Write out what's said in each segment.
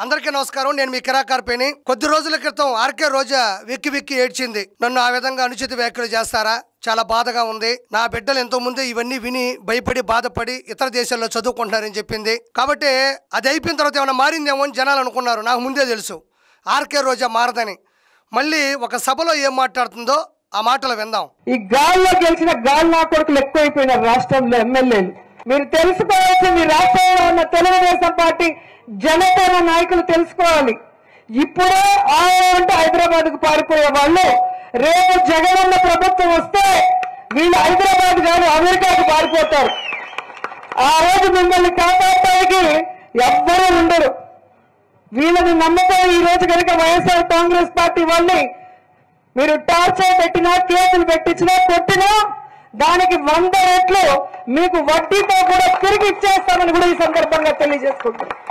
అందరికీ నమస్కారం. నేను మీ కిరాకార్పేని. కొద్ది రోజుల క్రితం ఆర్కే రోజా వెక్కి వెక్కి ఏడ్చింది. నన్ను ఆ విధంగా అనుచిత వ్యాఖ్యలు చేస్తారా, చాలా బాధగా ఉంది, నా బిడ్డలు ఎంతో ముందే ఇవన్నీ విని భయపడి బాధపడి ఇతర దేశాల్లో చదువుకుంటున్నారని చెప్పింది. కాబట్టి అది అయిపోయిన తర్వాత ఏమైనా మారిందేమో అని జనాలు అనుకున్నారు. నాకు ముందే తెలుసు ఆర్కే రోజా మారదని. మళ్ళీ ఒక సభలో ఏం మాట్లాడుతుందో ఆ మాటలు విందాం. ఈ గాల్లో గెలిచిన గాలి నా కొడుకులు ఎక్కువైపోయినారు రాష్ట్రంలో ఎమ్మెల్యేలు. మీరు తెలుసుకోవాల్సింది, రాష్ట్రంలో ఉన్న తెలుగుదేశం పార్టీ జనసేన నాయకులు తెలుసుకోవాలి. ఇప్పుడే అంటే హైదరాబాద్ కు పారిపోయే వాళ్ళు రేపు జగనన్న ప్రభుత్వం వస్తే వీళ్ళు హైదరాబాద్ గారు అమెరికాకు పారిపోతారు. ఆ రోజు మిమ్మల్ని కాపాడటానికి ఎవ్వరూ ఉండరు. వీళ్ళని నమ్మకం ఈ రోజు కనుక వైఎస్ఆర్ కాంగ్రెస్ పార్టీ వాళ్ళని మీరు టార్చర్ పెట్టినా, కేసులు పెట్టించినా, కొట్టినా దానికి 100 రెట్లు మీకు వడ్డీతో కూడా తిరిగి ఇచ్చేస్తామని కూడా ఈ సందర్భంగా తెలియజేసుకుంటున్నాం.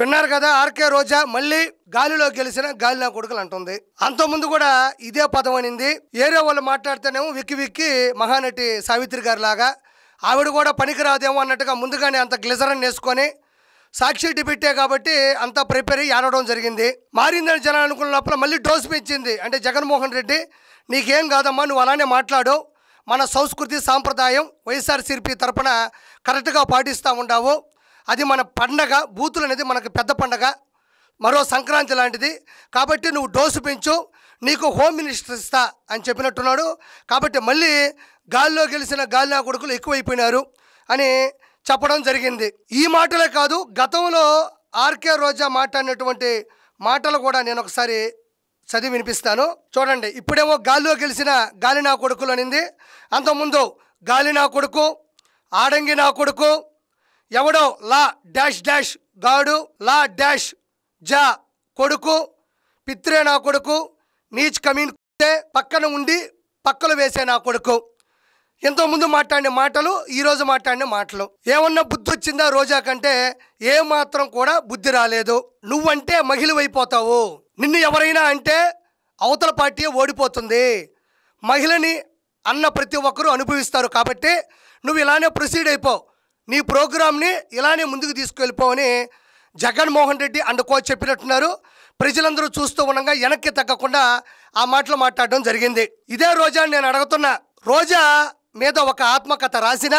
విన్నారు కదా, ఆర్కే రోజా మళ్ళీ గాలిలో గెలిచిన గాలి నా కొడుకులు అంటుంది. అంతకుముందు కూడా ఇదే పదం అనింది. ఏరే వాళ్ళు మాట్లాడితేనేమో విక్కి విక్కి మహానటి సావిత్రి గారి లాగా ఆవిడ కూడా పనికిరాదేమో అన్నట్టుగా ముందుగానే అంత గ్లిజరన్ వేసుకొని సాక్షి పెట్టే కాబట్టి అంతా ప్రిపేర్ అయ్యి ఆడడం జరిగింది. మారిందని జనాలు అనుకున్న లోపల మళ్ళీ డోసు పెంచింది. అంటే జగన్మోహన్ రెడ్డి నీకేం కాదమ్మా, నువ్వు అలానే మాట్లాడు, మన సంస్కృతి సాంప్రదాయం వైఎస్ఆర్సీపీ తరపున కరెక్ట్గా పాటిస్తూ ఉండవు, అది మన పండగ, బూతులు అనేది మనకు పెద్ద పండగ, మరో సంక్రాంతి లాంటిది, కాబట్టి నువ్వు డోసు పెంచు, నీకు హోమ్ మినిస్టర్ ఇస్తా అని చెప్పినట్టున్నాడు. కాబట్టి మళ్ళీ గాల్లో గెలిచిన గాలి నా కొడుకులు ఎక్కువైపోయినారు అని చెప్పడం జరిగింది. ఈ మాటలే కాదు, గతంలో ఆర్కే రోజా మాట్లాడినటువంటి మాటలు కూడా నేను ఒకసారి చదివి వినిపిస్తాను, చూడండి. ఇప్పుడేమో గాల్లో గెలిచిన గాలి నా కొడుకులు అనింది. అంతకుముందు గాలి నా కొడుకు, ఆడంగి నా కొడుకు, ఎవడో లా డాష్ డాష్ గాడు, లా డాష్ జా కొడుకు, పిత్రే నా కొడుకు, నీచ్ కమీన్ పక్కన ఉండి పక్కలు వేసే నా కొడుకు. ఎంతోముందు మాట్లాడిన మాటలు, ఈరోజు మాట్లాడిన మాటలు. ఏమన్నా బుద్ధి వచ్చిందా రోజా కంటే? ఏమాత్రం కూడా బుద్ధి రాలేదు. నువ్వంటే మహిళవైపోతావు, నిన్ను ఎవరైనా అంటే అవతల పార్టీ ఓడిపోతుంది, మహిళని అన్న ప్రతి ఒక్కరూ అనుభవిస్తారు, కాబట్టి నువ్వు ఇలానే ప్రొసీడ్ అయిపో, నీ ప్రోగ్రామ్ని ఇలానే ముందుకు తీసుకెళ్ళిపోవని జగన్మోహన్ రెడ్డి అండుకో చెప్పినట్టున్నారు. ప్రజలందరూ చూస్తూ ఉండగా వెనక్కి తగ్గకుండా ఆ మాటలు మాట్లాడడం జరిగింది. ఇదే రోజా నేను అడుగుతున్నా, రోజా మీద ఒక ఆత్మకథ రాసిన,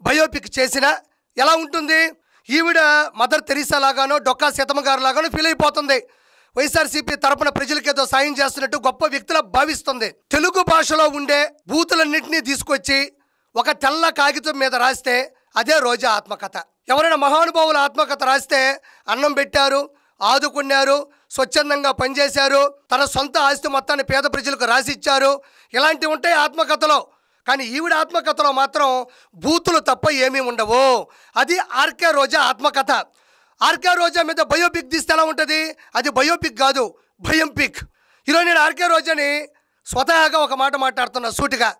బయోపిక్ చేసిన ఎలా ఉంటుంది? ఈవిడ మదర్ తెరీసా లాగానో డొక్కా సీతమ్మ గారు లాగానో ఫీల్ అయిపోతుంది. వైఎస్ఆర్సీపీ తరపున ప్రజలకేదో సాయం చేస్తున్నట్టు గొప్ప వ్యక్తిలా భావిస్తుంది. తెలుగు భాషలో ఉండే బూతులన్నింటినీ తీసుకొచ్చి ఒక తెల్ల కాగితం మీద రాస్తే అదే రోజా ఆత్మకథ. ఎవరైనా మహానుభావుల ఆత్మకథ రాస్తే అన్నం పెట్టారు, ఆదుకున్నారు, స్వచ్ఛందంగా పనిచేశారు, తన సొంత ఆస్తి మొత్తాన్ని పేద ప్రజలకు రాసిచ్చారు, ఇలాంటివి ఉంటాయి ఆత్మకథలో. కానీ ఈవిడ ఆత్మకథలో మాత్రం బూతులు తప్ప ఏమీ ఉండవు. అది ఆర్కే రోజా ఆత్మకథ. ఆర్కే రోజా మీద బయోపిక్ తీస్తే ఎలా ఉంటుంది? అది బయోపిక్ కాదు, భయం పిక్. ఈరోజు నేను ఆర్కే రోజాని స్వతహాగా ఒక మాట మాట్లాడుతున్నా సూటిగా.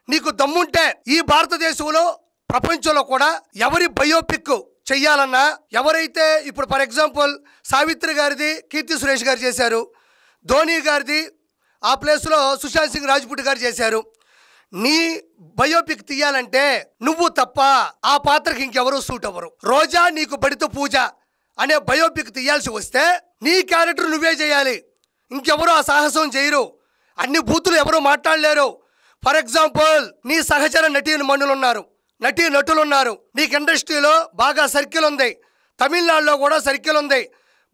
నీకు దమ్ముంటే ఈ భారతదేశంలో, ప్రపంచంలో కూడా ఎవరి బయోపిక్ చెయ్యాలన్నా, ఎవరైతే ఇప్పుడు ఫర్ ఎగ్జాంపుల్ సావిత్రి గారిది కీర్తి సురేష్ గారు చేశారు, ధోని గారిది ఆ ప్లేస్లో సుశాంత్ సింగ్ రాజ్పుట్ గారు చేశారు. నీ బయోపిక్ తీయాలంటే నువ్వు తప్ప ఆ పాత్రకి ఇంకెవరూ సూట్ అవ్వరు. రోజా నీకు బడితో పూజ అనే బయోపిక్ తీయాల్సి వస్తే నీ క్యారెక్టర్ నువ్వే చేయాలి, ఇంకెవరూ ఆ సాహసం చేయరు, అన్ని బూతులు ఎవరూ మాట్లాడలేరు. ఫర్ ఎగ్జాంపుల్ నీ సహచర నటులు ఉన్నారు, నీకు ఇండస్ట్రీలో బాగా సర్కిల్ ఉంది, తమిళనాడులో కూడా సర్కిల్ ఉంది,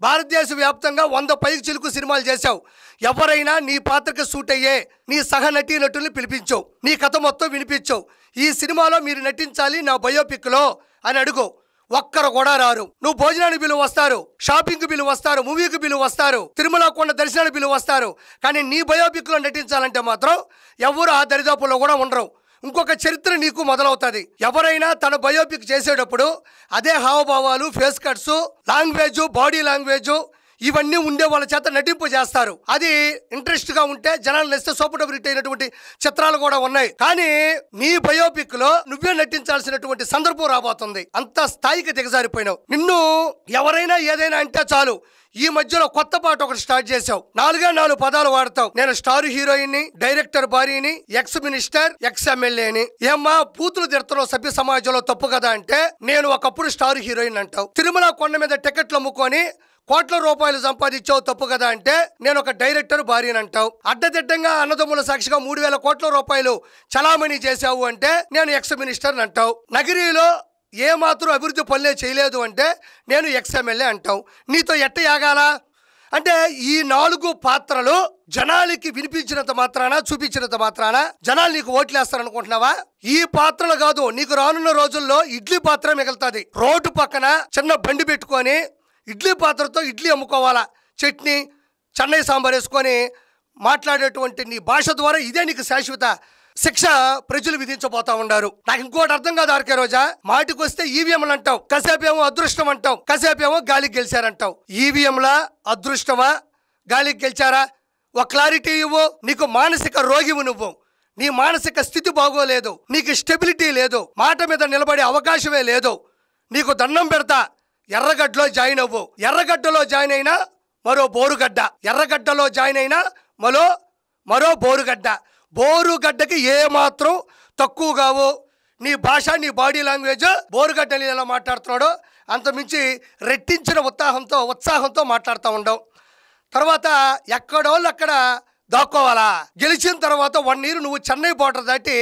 భారతదేశ వ్యాప్తంగా 100 పైకి చిలుకు సినిమాలు చేశావు. ఎవరైనా నీ పాత్రకి సూట్ అయ్యే నీ సహ నటుల్ని పిలిపించవు, నీ కథ మొత్తం వినిపించవు, ఈ సినిమాలో మీరు నటించాలి నా బయోపిక్లో అని అడుగు, ఒక్కరు కూడా రారు. నువ్వు భోజనానికి బిల్లు వస్తారు, షాపింగ్కి బిల్లు వస్తారు, మూవీకి బిల్లు వస్తారు, తిరుమల కొండ దర్శనానికి బిల్లు వస్తారు, కానీ నీ బయోపిక్లో నటించాలంటే మాత్రం ఎవరు ఆ దరిదాపుల్లో కూడా ఉండరు. ఇంకొక చరిత్ర నీకు మొదలవుతుంది. ఎవరైనా తన బయోపిక్ చేసేటప్పుడు అదే హావభావాలు, face cuts, language, body language ఇవన్నీ ఉండే వాళ్ళ చేత నటింపు చేస్తారు. అది ఇంట్రెస్ట్ గా ఉంటే జనాలు నెస్తే సూపర్ డూపర్ హిట్ అయినటువంటి చిత్రాలు కూడా ఉన్నాయి. కానీ నీ బయోపిక్ లో నువ్వే నటించాల్సినటువంటి సందర్భం రాబోతుంది. అంత స్థాయికి దిగజారిపోయినావు. నిన్ను ఎవరైనా ఏదైనా అంటే చాలు, ఈ మధ్యలో కొత్త పాట ఒకటి స్టార్ట్ చేసావు. 4 పదాలు వాడతావు. నేను స్టార్ హీరోయిన్, డైరెక్టర్ భార్యని, ఎక్స్ మినిస్టర్, ఎక్స్ ఎమ్మెల్యేని. ఏమ్మా బూతులు తిడుతున్నావు సభ్య సమాజంలో, తప్పు కదా అంటే నేను ఒకప్పుడు స్టార్ హీరోయిన్ అంటావు. తిరుమల కొండ మీద టికెట్లు అమ్ముకొని కోట్ల రూపాయలు సంపాదించావు, తప్పు కదా అంటే నేను ఒక డైరెక్టర్ భార్యని అంటావు. అడ్డదిడ్డంగా అన్నదమ్ముల సాక్షిగా 3000 కోట్ల రూపాయలు చలామణి చేశావు అంటే నేను ఎక్స్ మినిస్టర్ అంటావు. నగిరిలో ఏ మాత్రం అభివృద్ధి పనులే చేయలేదు అంటే నేను ఎక్స్ ఎమ్మెల్యే అంటావు. నీతో ఎట్ట యాగాలా అంటే ఈ 4 పాత్రలు జనాలకి వినిపించినంత మాత్రాన, చూపించినంత మాత్రాన జనాలు నీకు ఓట్లేస్తారనుకుంటున్నావా? ఈ పాత్రలు కాదు, నీకు రానున్న రోజుల్లో ఇడ్లీ పాత్ర మిగులుతుంది. రోడ్డు పక్కన చిన్న బండి పెట్టుకొని ఇడ్లీ పాత్రతో ఇడ్లీ అమ్ముకోవాలా, చట్నీ చెన్నై సాంబార్ వేసుకొని మాట్లాడేటువంటి నీ భాష ద్వారా ఇదే నీకు శాశ్వత శిక్ష ప్రజలు విధించబోతా ఉన్నారు. నాకు ఇంకోటి అర్థం కాదు ఆర్కే రోజా, మాటికి వస్తే ఈవీఎంలు అంటావు, కాసేపేమో అదృష్టం అంటావు, కాసేపేమో గాలికి గెలిచారంటావు. ఈవీఎంలా అదృష్టమా గాలికి గెలిచారా? ఒక క్లారిటీ ఇవ్వు. నీకు మానసిక రోగివు నువ్వు. నీ మానసిక స్థితి బాగోలేదు, నీకు స్టెబిలిటీ లేదు, మాట మీద నిలబడే అవకాశమే లేదు. నీకు దండం పెడతా, ఎర్రగడ్డలో జాయిన్ అవ్వు. ఎర్రగడ్డలో జాయిన్ అయినా మరో బోరుగడ్డ, ఎర్రగడ్డలో జాయిన్ అయినా మరో బోరుగడ్డ. బోరుగడ్డకి ఏ మాత్రం తక్కువ కావు. నీ భాష, నీ బాడీ లాంగ్వేజ్ బోరుగడ్డని ఎలా మాట్లాడుతున్నాడో అంతమించి రెట్టించిన ఉత్సాహంతో మాట్లాడుతూ ఉండవు. తర్వాత ఎక్కడోళ్ళు అక్కడ దాక్కోవాలా. గెలిచిన తర్వాత 1 year నువ్వు చెన్నై బోర్డర్ దాటి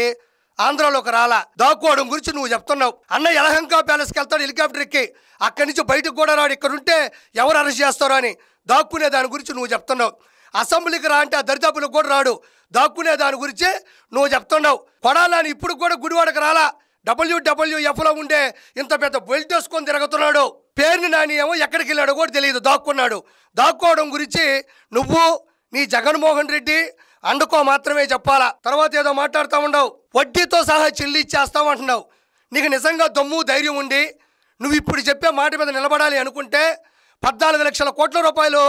ఆంధ్రాలోకి రాలా. దాక్కోవడం గురించి నువ్వు చెప్తున్నావు. అన్న యలహంక ప్యాలెస్కి వెళ్తాడు హెలికాప్టర్ ఎక్కి, అక్కడి నుంచి బయటకు కూడా రాడు, ఇక్కడ ఉంటే ఎవరు అరెస్ట్ చేస్తారో అని దాక్కునే దాని గురించి నువ్వు చెప్తున్నావు. అసెంబ్లీకి రా అంటే ఆ దరిదాపులకు కూడా రాడు, దాక్కునే దాని గురించి నువ్వు చెప్తున్నావు. కొడాలని ఇప్పుడు కూడా గుడివాడకు రాలా, WWFలో ఉండే ఇంత పెద్ద బెల్ట్ వేసుకొని తిరుగుతున్నాడు. పేరుని నాని ఏమో ఎక్కడికి వెళ్ళాడో కూడా తెలియదు, దాక్కున్నాడు. దాక్కోవడం గురించి నువ్వు నీ జగన్మోహన్ రెడ్డి అండుకో మాత్రమే చెప్పాలా. తర్వాత ఏదో మాట్లాడుతూ ఉండవు, వడ్డీతో సహా చెల్లిచ్చేస్తామంటున్నావు. నీకు నిజంగా దమ్ము ధైర్యం ఉండి నువ్వు ఇప్పుడు చెప్పే మాట మీద నిలబడాలి అనుకుంటే 14 లక్షల కోట్ల రూపాయలు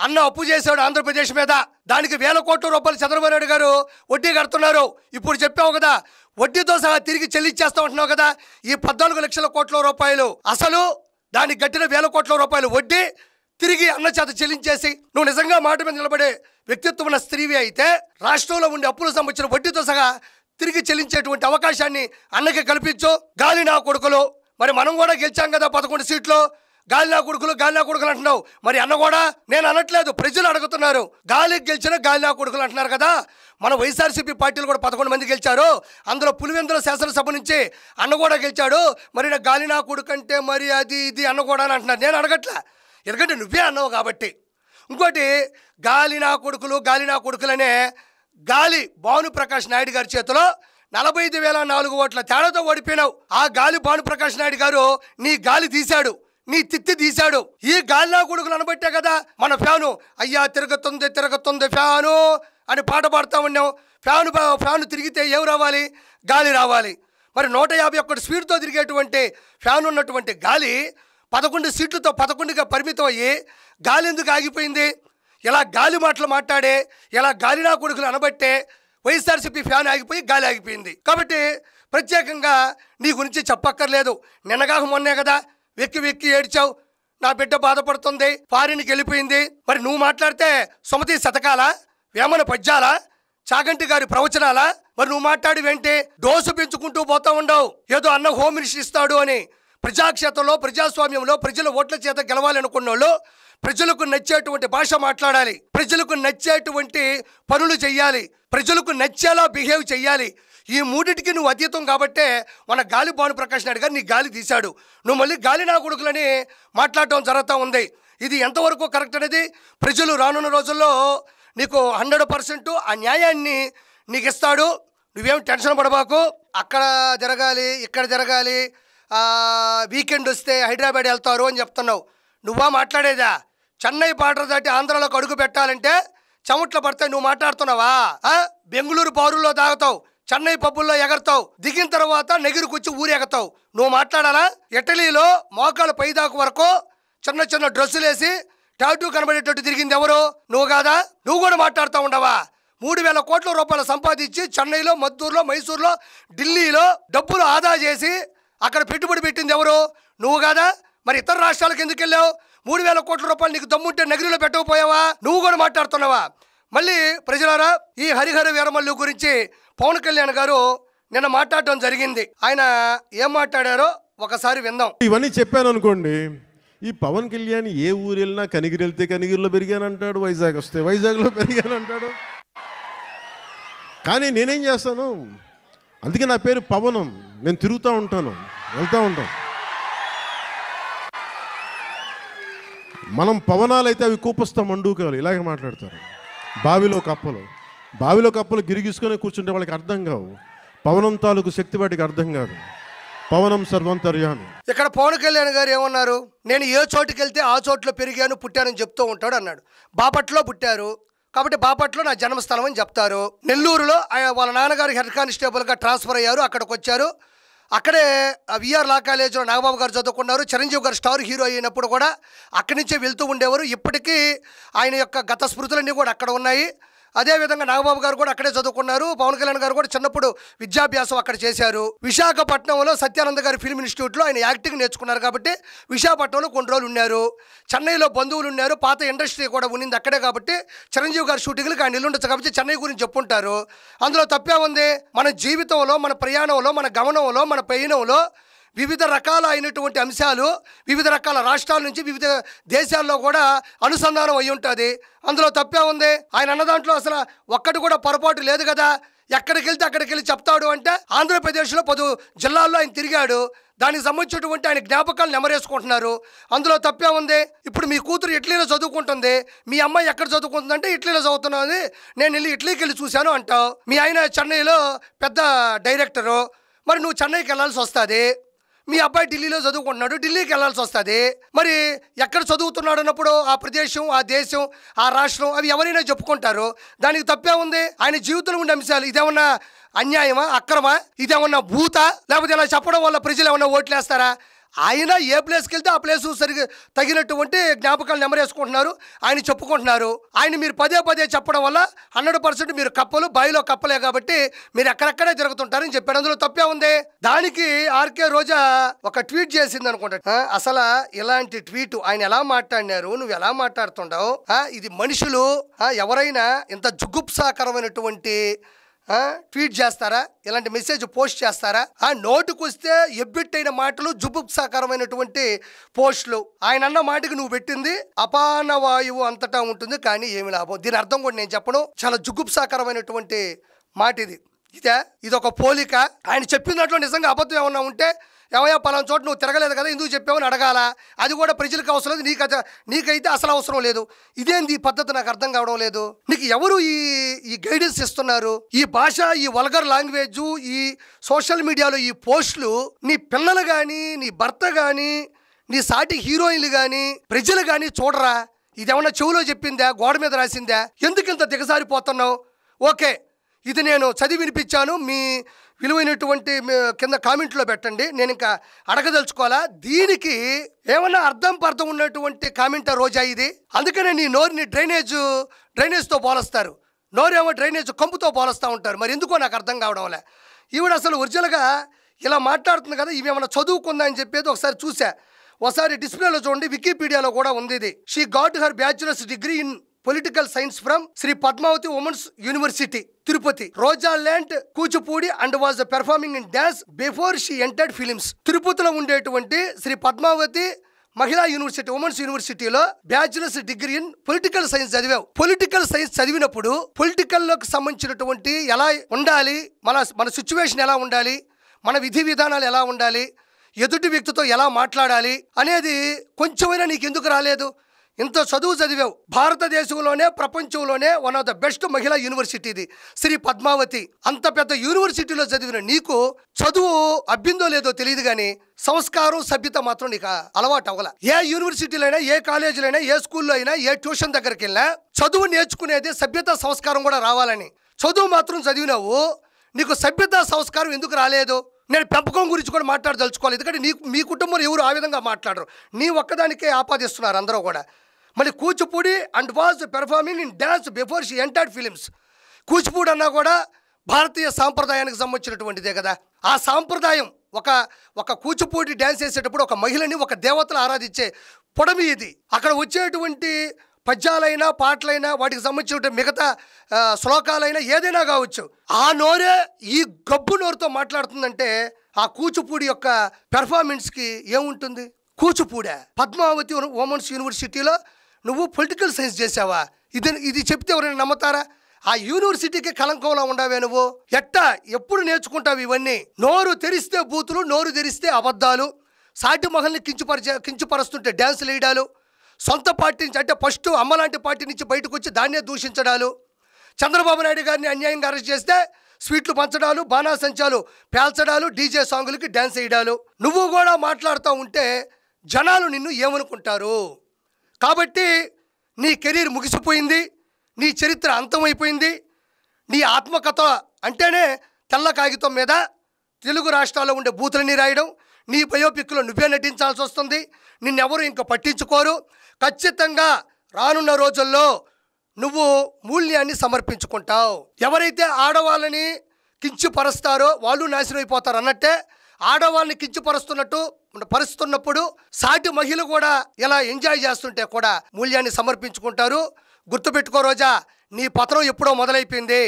అన్న అప్పు చేశాడు ఆంధ్రప్రదేశ్ మీద. దానికి 1000 కోట్ల రూపాయలు చంద్రబాబు నాయుడు గారు వడ్డీ కడుతున్నారు. ఇప్పుడు చెప్పావు కదా, వడ్డీతో సహా తిరిగి చెల్లించేస్తామంటున్నావు కదా. ఈ 14 లక్షల కోట్ల రూపాయలు అసలు, దానికి గట్టిన 1000 కోట్ల రూపాయలు వడ్డీ తిరిగి అన్న చేత చెల్లించేసి నువ్వు నిజంగా మాట మీద నిలబడే వ్యక్తిత్వం ఉన్న స్త్రీవి అయితే రాష్ట్రంలో ఉండే అప్పులు సంబంధించిన వడ్డీతో సహా తిరిగి చెల్లించేటువంటి అవకాశాన్ని అన్నకి కల్పించు. గాలి నా కొడుకులు, మరి మనం కూడా గెలిచాం కదా 11 సీట్లు. గాలి నా కొడుకులు అంటున్నావు, మరి అన్న కూడా నేను అనట్లేదు, ప్రజలు అడుగుతున్నారు. గాలికి గెలిచిన గాలి నా కొడుకులు అంటున్నారు కదా. మన వైఎస్ఆర్సీపీ పార్టీలు కూడా 11 మంది గెలిచారు, అందులో పులివెందుల శాసనసభ నుంచి అన్న కూడా గెలిచాడు. మరి నా గాలి నా కొడుకు అంటే మరి అది ఇది అన్న కూడా అని అంటున్నారు. నేను అడగట్లా, ఎందుకంటే నువ్వే అన్నావు కాబట్టి. ఇంకోటి, గాలి నా కొడుకులనే గాలి భానుప్రకాష్ నాయుడు గారి చేతిలో 45,004 ఓట్ల తేడాతో ఓడిపోయినావు. ఆ గాలి భానుప్రకాష్ నాయుడు గారు నీ గాలి తీశాడు, నీ తిత్తి తీశాడు. ఈ గాలి నా కొడుకులు అనబట్టే కదా మన ఫ్యాను అయ్యా తిరుగుతుంది ఫ్యాను అని పాట పాడుతూ ఉన్నాం. ఫ్యాను తిరిగితే ఏం రావాలి? గాలి రావాలి. మరి 151 స్పీడ్తో తిరిగేటువంటి ఫ్యాన్ ఉన్నటువంటి గాలి 11 సీట్లతో 11గా పరిమితం అయ్యి గాలి ఎందుకు ఆగిపోయింది? ఇలా గాలి మాటలు మాట్లాడే, ఇలా గాలి నా కొడుకులు అనబట్టే వైఎస్ఆర్సీపీ ఫ్యాన్ ఆగిపోయి గాలి ఆగిపోయింది. కాబట్టి ప్రత్యేకంగా నీ గురించి చెప్పక్కర్లేదు. నిన్నగాక మొన్నే కదా వెక్కి ఏడ్చావు, నా బిడ్డ బాధపడుతుంది, ఫారిన్కి వెళ్ళిపోయింది. మరి నువ్వు మాట్లాడితే సుమతి శతకాలా, వేమన పద్యాలా, చాగంటి గారి ప్రవచనాలా? మరి నువ్వు మాట్లాడి వెంటే డోసు పెంచుకుంటూ పోతా ఉండవు. ఏదో అన్న హోమ్ మినిస్టర్ ఇస్తాడు అని. ప్రజాక్షేత్రంలో, ప్రజాస్వామ్యంలో ప్రజల ఓట్ల చేత గెలవాలి అనుకున్న వాళ్ళు ప్రజలకు నచ్చేటువంటి భాష మాట్లాడాలి, ప్రజలకు నచ్చేటువంటి పనులు చెయ్యాలి, ప్రజలకు నచ్చేలా బిహేవ్ చెయ్యాలి. ఈ మూడింటికి నువ్వు అతీతం కాబట్టే మన గాలి భానుప్రకాష్ నాయుడు గారు నీ గాలి తీశాడు. నువ్వు మళ్ళీ గాలి నా కొడుకులని మాట్లాడటం జరుగుతూ ఉంది. ఇది ఎంతవరకు కరెక్ట్ అనేది ప్రజలు రానున్న రోజుల్లో నీకు 100% ఆ న్యాయాన్ని నీకు ఇస్తాడు. నువ్వేం టెన్షన్ పడబాకు. అక్కడ జరగాలి, ఇక్కడ జరగాలి, వీకెండ్ వస్తే హైదరాబాద్ వెళ్తారు అని చెప్తున్నావు. నువ్వా మాట్లాడేదా? చెన్నై బార్డర్ దాటి ఆంధ్రాలోకి అడుగు పెట్టాలంటే చెమట్లు పడతాయి. నువ్వు మాట్లాడుతున్నావా? బెంగళూరు బారుల్లో తాగుతావు, చెన్నై పబ్బుల్లో ఎగరతావు, దిగిన తర్వాత నెగిరికొచ్చి ఊరు ఎగతావు. నువ్వు మాట్లాడాలా? ఇటలీలో మోకాలు పైదాకు వరకు చిన్న డ్రెస్సులు వేసి టాటూ కనబడేటట్టు తిరిగింది ఎవరు? నువ్వు కాదా? నువ్వు కూడా మాట్లాడుతూ ఉండవా? 3,000 కోట్ల రూపాయలు సంపాదించి చెన్నైలో, మద్దూరులో, మైసూరులో, ఢిల్లీలో డబ్బులు ఆదా చేసి అక్కడ పెట్టుబడి పెట్టింది ఎవరు? నువ్వు కాదా? మరి ఇతర రాష్ట్రాలకు ఎందుకు వెళ్ళావు? 3,000 కోట్ల రూపాయలు నీకు దమ్ముంటే నగిరిలో పెట్టకపోయావా? నువ్వు కూడా మాట్లాడుతున్నావా? మళ్ళీ ప్రజలారా, ఈ హరిహర వీరమల్లు గురించి పవన్ కళ్యాణ్ గారు నిన్న మాట్లాడటం జరిగింది. ఆయన ఏం మాట్లాడారో ఒకసారి విందాం. ఇవన్నీ చెప్పాను అనుకోండి, ఈ పవన్ కళ్యాణ్ ఏ ఊరు వెళ్ళినా కనిగిరి వెళ్తే కనిగిరిలో పెరిగానంటాడు, వైజాగ్ వస్తే వైజాగ్లో పెరిగానంటాడు. కానీ నేనేం చేస్తాను, అందుకే నా పేరు పవనం. నేను తిరుగుతూ ఉంటాను, వెళ్తూ ఉంటాను. మనం పవనాలైతే అవి కూపస్తా మండూకాలు ఇలాగే మాట్లాడతారు. బావిలో కప్పలు గిరిగిసుకొని కూర్చుంటే వాళ్ళకి అర్థం కావు. పవనం తాలూకు శక్తి వాటికి అర్థం కాదు. పవనం సర్వంతర్యామి. ఇక్కడ పవన్ కళ్యాణ్ గారు ఏమన్నారు? నేను ఏ చోటుకి వెళ్తే ఆ చోట్లో పెరిగాను, పుట్టానని చెప్తూ ఉంటాడు అన్నాడు. బాపట్లో పుట్టారు కాబట్టి బాపట్లో నా జన్మస్థలం అని చెప్తారు. నెల్లూరులో వాళ్ళ నాన్నగారు హెడ్ కానిస్టేబుల్గా ట్రాన్స్ఫర్ అయ్యారు, అక్కడికి వచ్చారు. అక్కడే విఆర్ లా కాలేజీలో నాగబాబు గారు చదువుకున్నారు. చిరంజీవి గారు స్టార్ హీరో అయినప్పుడు కూడా అక్కడి నుంచే వెళ్తూ ఉండేవారు. ఇప్పటికీ ఆయన యొక్క గత స్మృతులన్నీ కూడా అక్కడ ఉన్నాయి. అదేవిధంగా నాగబాబు గారు కూడా అక్కడే చదువుకున్నారు. పవన్ కళ్యాణ్ గారు కూడా చిన్నప్పుడు విద్యాభ్యాసం అక్కడ చేశారు. విశాఖపట్నంలో సత్యానంద గారి ఫిల్మ్ ఇన్స్టిట్యూట్లో ఆయన యాక్టింగ్ నేర్చుకున్నారు కాబట్టి విశాఖపట్నంలో కొన్ని రోజులు ఉన్నారు. చెన్నైలో బంధువులు ఉన్నారు, పాత ఇండస్ట్రీ కూడా ఉన్నింది అక్కడే కాబట్టి చిరంజీవి గారి షూటింగ్లకు ఆయన ఇల్లుండొచ్చు కాబట్టి చెన్నై గురించి చెప్పుంటారు. అందులో తప్పే ఉంది? మన జీవితంలో, మన ప్రయాణంలో, మన గమనంలో, మన పయనంలో వివిధ రకాల అయినటువంటి అంశాలు వివిధ రకాల రాష్ట్రాల నుంచి వివిధ దేశాల్లో కూడా అనుసంధానం అయి ఉంటుంది. అందులో తప్పే ఉంది? ఆయన అన్న దాంట్లో అసలు ఒక్కటి కూడా పొరపాటు లేదు కదా. ఎక్కడికి వెళ్తే అక్కడికి వెళ్ళి చెప్తాడు అంటే ఆంధ్రప్రదేశ్లో 10 జిల్లాల్లో ఆయన తిరిగాడు. దానికి సంబంధించినటువంటి ఆయన జ్ఞాపకాలు నెమరేసుకుంటున్నారు. అందులో తప్పే ఉంది? ఇప్పుడు మీ కూతురు ఇటలీలో చదువుకుంటుంది, మీ అమ్మాయి ఎక్కడ చదువుకుంటుందంటే ఇటలీలో చదువుతున్నది, నేను వెళ్ళి ఇటలీకి వెళ్ళి చూశాను అంటావు. మీ ఆయన చెన్నైలో పెద్ద డైరెక్టరు, మరి నువ్వు చెన్నైకి వెళ్ళాల్సి వస్తుంది. మీ అబ్బాయి ఢిల్లీలో చదువుకుంటున్నాడు, ఢిల్లీకి వెళ్ళాల్సి వస్తుంది. మరి ఎక్కడ చదువుతున్నాడు అన్నప్పుడు ఆ ప్రదేశం, ఆ దేశం, ఆ రాష్ట్రం అవి ఎవరైనా చెప్పుకుంటారు. దానికి తప్పే ఉంది? ఆయన జీవితంలో ఉండే అంశాలు ఇదేమన్నా అన్యాయమా, అక్రమా, ఇదేమన్నా భూత, లేకపోతే ఇలా చెప్పడం వల్ల ప్రజలు ఏమన్నా ఓట్లేస్తారా? ఆయన ఏ ప్లేస్కి వెళ్తే ఆ ప్లేసు సరిగ్గా తగినటువంటి జ్ఞాపకాలు నెమరేసుకుంటున్నారు, ఆయన చెప్పుకుంటున్నారు. ఆయన మీరు పదే చెప్పడం వల్ల 100% మీరు కప్పలు, బావిలో కప్పలే కాబట్టి మీరు ఎక్కడెక్కడే తిరుగుతుంటారని చెప్పాడు. అందులో తప్పే ఉంది? దానికి ఆర్కే రోజా ఒక ట్వీట్ చేసింది అనుకుంటా. అసలు ఇలాంటి ట్వీట్ ఆయన ఎలా మాట్లాడినారు, నువ్వు ఎలా మాట్లాడుతుంటావు? ఇది మనుషులు ఎవరైనా ఇంత జుగుప్సాకరమైనటువంటి ట్వీట్ చేస్తారా? ఇలాంటి మెసేజ్ పోస్ట్ చేస్తారా? నోటుకొస్తే ఎబ్బెట్టైన మాటలు, జుబుప్సాకరమైనటువంటి పోస్టులు. ఆయన అన్న మాటకి నువ్వు పెట్టింది అపాన వాయువు అంతటా ఉంటుంది, కానీ ఏమి లాభం? దీని అర్థం కూడా నేను చెప్పను. చాలా జుగుప్సాకరమైనటువంటి మాట ఇది. ఇది ఒక పోలిక. ఆయన చెప్పిన దాంట్లో నిజంగా అబద్ధం ఏమన్నా ఉంటే, ఏమయ్యా పలానా చోట నువ్వు తిరగలేదు కదా, ఎందుకు చెప్పావని అడగాల. అది కూడా ప్రజలకు అవసరం లేదు, నీకైతే అసలు అవసరం లేదు. ఇదేంది ఈ పద్ధతి? నాకు అర్థం కావడం లేదు. నీకు ఎవరు ఈ గైడెన్స్ ఇస్తున్నారు? ఈ భాష, ఈ వల్గర్ లాంగ్వేజ్, ఈ సోషల్ మీడియాలో ఈ పోస్టులు నీ పిల్లలు కానీ, నీ భర్త కానీ, నీ సాటి హీరోయిన్లు కానీ, ప్రజలు కానీ చూడరా? ఇదేమన్నా చెవులో చెప్పిందా, గోడ మీద రాసిందా? ఎందుకు ఇంత దిగజారిపోతున్నావు? ఓకే, ఇది నేను చదివి వినిపించాను, మీ విలువైనటువంటి కింద కామెంట్లో పెట్టండి, నేను ఇంకా అడగదలుచుకోవాలా. దీనికి ఏమన్నా అర్థం ఉన్నటువంటి కామెంటా రోజా ఇది? అందుకనే నీ నోరుని డ్రైనేజ్తో పోలుస్తారు, నోరేమో డ్రైనేజ్ కంపుతో పోలుస్తూ ఉంటారు. మరి ఎందుకో నాకు అర్థం కావడంలే. ఈవిడ అసలు ఒరిజినల్గా ఇలా మాట్లాడుతుంది కదా, ఇవేమన్నా చదువుకుందా అని చెప్పేది ఒకసారి చూసా. ఒకసారి డిస్ప్లేలో చూడండి, వికీపీడియాలో కూడా ఉంది ఇది. She got her bachelor's degree in political science from Shri Padmavathi women's university Tirupati, Roja learned Kuchipudi and was performing in dance before she entered films. తిరుపతిలో ఉండేటువంటి శ్రీ పద్మావతి మహిళా యూనివర్సిటీ, ఉమెన్స్ యూనివర్సిటీలో bachelor's degree in political science చదివావు. పొలిటికల్ సైన్స్ చదివినప్పుడు పొలిటికల్లోకి సంబంధించినటువంటి ఎలా ఉండాలి, మన సిచ్యువేషన్ ఎలా ఉండాలి, మన విధి విధానాలు ఎలా ఉండాలి, ఎదుటి వ్యక్తితో ఎలా మాట్లాడాలి అనేది కొంచెమైనా నీకు ఎందుకు రాలేదు? ఇంత చదువు చదివావు. భారతదేశంలోనే, ప్రపంచంలోనే వన్ ఆఫ్ ద బెస్ట్ మహిళా యూనివర్సిటీ ఇది శ్రీ పద్మావతి. అంత పెద్ద యూనివర్సిటీలో చదివిన నీకు చదువు అబ్బిందో లేదో తెలియదు, కానీ సంస్కారం, సభ్యత మాత్రం నీకు అలవాటు అవ్వాల. ఏ యూనివర్సిటీలో అయినా, ఏ కాలేజీలో అయినా, ఏ స్కూల్లో అయినా, ఏ ట్యూషన్ దగ్గరికి వెళ్ళినా చదువు నేర్చుకునేది సభ్యత, సంస్కారం కూడా రావాలని. చదువు మాత్రం చదివినావు, నీకు సభ్యత, సంస్కారం ఎందుకు రాలేదు? నేను పెంపకం గురించి కూడా మాట్లాడదలుచుకోవాలి, ఎందుకంటే మీ కుటుంబంలో ఎవరు ఆ విధంగా మాట్లాడరు. నీ ఒక్కదానికే ఆపాదిస్తున్నారు అందరూ కూడా. మళ్ళీ Kuchipudi and was performing in dance before she entered films. Kuchipudi అన్నా కూడా భారతీయ సాంప్రదాయానికి సంబంధించినటువంటిదే కదా. ఆ సాంప్రదాయం ఒక కూచిపూడి డ్యాన్స్ చేసేటప్పుడు ఒక మహిళని ఒక దేవతలు ఆరాధించే పొడమి ఇది. అక్కడ వచ్చేటువంటి పద్యాలైనా పాటలైనా వాటికి సంబంధించిన మిగతా శ్లోకాలైనా ఏదైనా కావచ్చు, ఆ నోరే ఈ గబ్బు నోరుతో మాట్లాడుతుందంటే ఆ కూచిపూడి యొక్క పెర్ఫార్మెన్స్కి ఏముంటుంది? కూచిపూడే పద్మావతి ఉమెన్స్ యూనివర్సిటీలో నువ్వు పొలిటికల్ సైన్స్ చేసావా? ఇది చెప్తే ఎవరైనా నమ్ముతారా? ఆ యూనివర్సిటీకి కలంకంలో ఉండవే నువ్వు. ఎప్పుడు నేర్చుకుంటావు ఇవన్నీ? నోరు తెరిస్తే బూతులు, నోరు తెరిస్తే అబద్ధాలు, సాటి మహల్ని కించపరుస్తుంటే డ్యాన్సులు వేయడాలు, సొంత పార్టీ నుంచి అంటే ఫస్ట్ అమ్మలాంటి పార్టీ నుంచి బయటకు వచ్చి దాన్నే దూషించడాలు, చంద్రబాబు నాయుడు గారిని అన్యాయంగా అరెస్ట్ చేస్తే స్వీట్లు పంచడాలు, బాణాసంచాలు పేల్చడాలు, డీజే సాంగులకి డ్యాన్స్ వేయడాలు. నువ్వు కూడా మాట్లాడుతూ ఉంటే జనాలు నిన్ను ఏమనుకుంటారు? కాబట్టి నీ కెరీర్ ముగిసిపోయింది, నీ చరిత్ర అంతమైపోయింది. నీ ఆత్మకథ అంటేనే తెల్ల కాగితం మీద తెలుగు రాష్ట్రాల్లో ఉండే బూతులని రాయడం, నీ బయోపిక్లో నువ్వే నటించాల్సి వస్తుంది. నిన్నెవరు ఇంకా పట్టించుకోరు. ఖచ్చితంగా రానున్న రోజుల్లో నువ్వు మూల్యాన్ని సమర్పించుకుంటావు. ఎవరైతే ఆడవాళ్ళని కించపరుస్తారో వాళ్ళు నాశనం అయిపోతారు అన్నట్టే, ఆడవాళ్ళని పరుస్తున్నప్పుడు సాటి మహిళ కూడా ఇలా ఎంజాయ్ చేస్తుంటే కూడా మూల్యాన్ని సమర్పించుకుంటారు. గుర్తుపెట్టుకో రోజా, నీ పతనం ఎప్పుడో మొదలైపోయింది.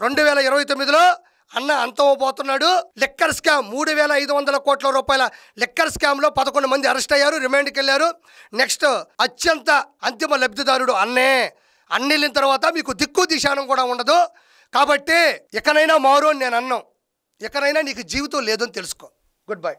2029లో అన్న అంతమోపోతున్నాడు. లిక్కర్ స్కామ్ 3,500 కోట్ల రూపాయల లిక్కర్ స్కామ్లో 11 మంది అరెస్ట్ అయ్యారు, రిమాండ్కి వెళ్ళారు. నెక్స్ట్ అంతిమ లబ్ధిదారుడు అన్నే. అన్నెళ్ళిన తర్వాత మీకు దిక్కు దిశానం కూడా ఉండదు. కాబట్టి ఇకనైనా మారు అని నేను అన్నాం. ఇకనైనా నీకు జీవితం లేదని తెలుసుకో. Good bye.